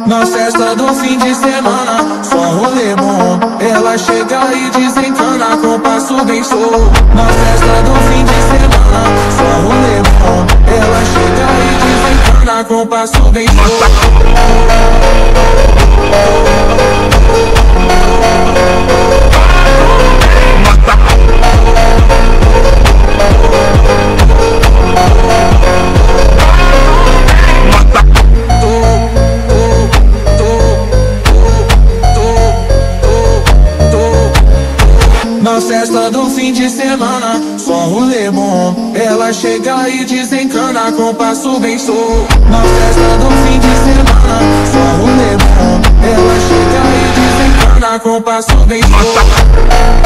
Na festa do fim de semana, só rolê bom. Ela chega e desencana com passo bem solto. Na festa do fim de semana, só rolê bom. Ela chega e desencana com passo bem solto. Na festa do fim de semana, só rolê bom. Ela chega e desencana com passo bem solto. Na festa do fim de semana, só rolê bom. Ela chega e desencana com passo bem solto.